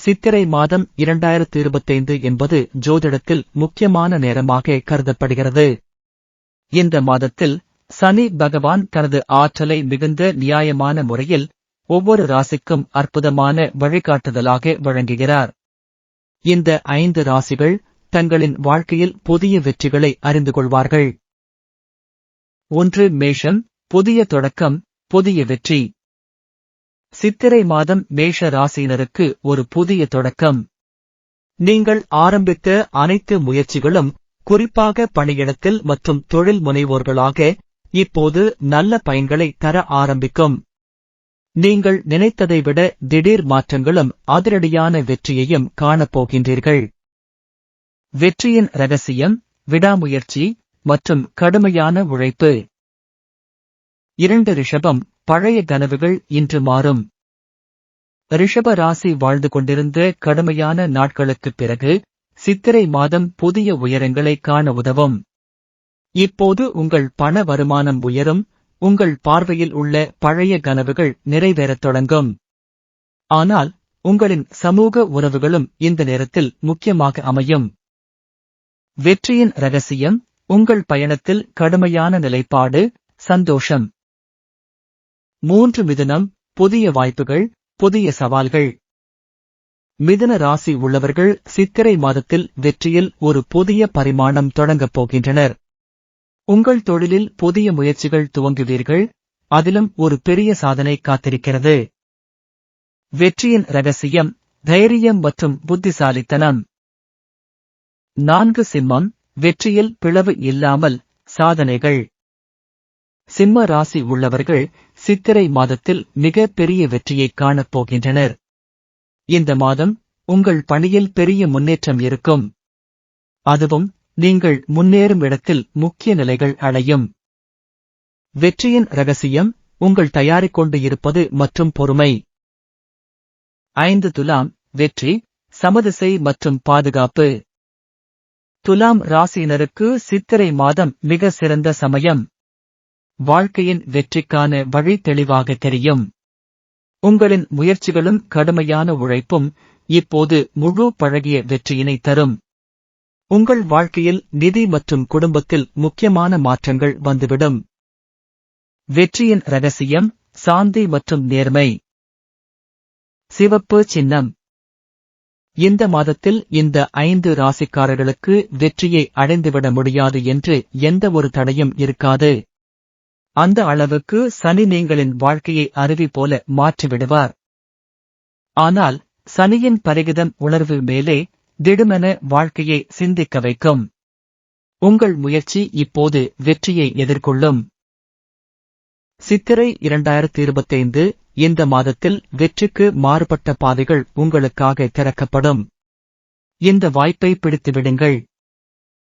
சித்திரை மாதம் 2025 என்பது ஜோதிடத்தில் முக்கியமான நேரமாக கருதப்படுகிறது. இந்த மாதத்தில் சனி பகவான் தனது ஆற்றலை மிகுந்த நியாயமான முறையில் ஒவ்வொரு ராசிக்கும் அற்புதமான வழிகாட்டுதலாக வழங்குகிறார். இந்த 5 ராசிகள் தங்களின் வாழ்க்கையில் புதிய வெற்றிகளை அறிந்து கொள்வார்கள். 1. மேஷம், புதிய தொடக்கம், புதிய வெற்றி. சித்திரை மாதம் மேஷ ராசியினருக்கு ஒரு புதிய தொடக்கம். நீங்கள் ஆரம்பித்த அனைத்து முயற்சிகளும், குறிப்பாக பணியிடத்தில் மற்றும் தொழில் முனைவோர்களாக, இப்போது நல்ல பயன்களை தர ஆரம்பிக்கும். நீங்கள் நினைத்ததை விட திடீர் மாற்றங்களும் அதிரடியான வெற்றியையும் காணப்போகின்றீர்கள். வெற்றியின் ரகசியம், விடாமுயற்சி மற்றும் கடுமையான உழைப்பு. 2. ரிஷபம், பழைய கனவுகள் இன்று மாறும். ரிஷப ராசி வாழ்ந்து கொண்டிருந்த கடுமையான நாட்களுக்குப் பிறகு சித்திரை மாதம் புதிய உயரங்களை காண உதவும். இப்போது உங்கள் பண வருமானம் உயரும், உங்கள் பார்வையில் உள்ள பழைய கனவுகள் நிறைவேறத் தொடங்கும். ஆனால் உங்களின் சமூக உறவுகளும் இந்த நேரத்தில் முக்கியமாக அமையும். வெற்றியின் ரகசியம், உங்கள் பயணத்தில் கடுமையான நிலைப்பாடு, சந்தோஷம். 3. மிதுனம், புதிய வாய்ப்புகள், புதிய சவால்கள். மிதுன ராசி உள்ளவர்கள் சித்திரை மாதத்தில் வெற்றியில் ஒரு புதிய பரிமாணம் தொடங்கப் போகின்றனர். உங்கள் தொழிலில் புதிய முயற்சிகள் துவங்குவீர்கள், அதிலும் ஒரு பெரிய சாதனை காத்திருக்கிறது. வெற்றியின் ரகசியம், தைரியம் மற்றும் புத்திசாலித்தனம். 4. சிம்மம், வெற்றியில் பிளவு இல்லாமல் சாதனைகள். சிம்ம ராசி உள்ளவர்கள் சித்திரை மாதத்தில் மிக பெரிய வெற்றியைக் காணப் போகின்றனர். இந்த மாதம் உங்கள் பணியில் பெரிய முன்னேற்றம் இருக்கும். அதுவும் நீங்கள் முன்னேறும் இடத்தில் முக்கிய நிலைகள் அடையும். வெற்றியின் ரகசியம், உங்கள் தயாரிக்கொண்டு இருப்பது மற்றும் பொறுமை. 5. துலாம், வெற்றி, சமதிசை மற்றும் பாதுகாப்பு. துலாம் ராசியினருக்கு சித்திரை மாதம் மிக சிறந்த சமயம். வாழ்க்கையின் வெற்றிக்கான வழி தெளிவாக தெரியும். உங்களின் முயற்சிகளும் கடுமையான உழைப்பும் இப்போது முழு பழகிய வெற்றியினை தரும். உங்கள் வாழ்க்கையில் நிதி மற்றும் குடும்பத்தில் முக்கியமான மாற்றங்கள் வந்துவிடும். வெற்றியின் ரகசியம், சாந்தி மற்றும் நேர்மை. சிவப்பு சின்னம். இந்த மாதத்தில் இந்த 5 ராசிக்காரர்களுக்கு வெற்றியை அடைந்துவிட முடியாது என்று எந்த ஒரு தடையும் இருக்காது. அந்த அளவுக்கு சனி நீங்களின் வாழ்க்கையை அருவி போல மாற்றிவிடுவார். ஆனால் சனியின் பரிகிதம் உணர்வு மேலே திடுமென வாழ்க்கையை சிந்திக்க வைக்கும். உங்கள் முயற்சி இப்போது வெற்றியை எதிர்கொள்ளும். சித்திரை 2025, இந்த மாதத்தில் வெற்றிக்கு மாறுபட்ட பாதைகள் உங்களுக்காக திறக்கப்படும். இந்த வாய்ப்பை பிடித்துவிடுங்கள்.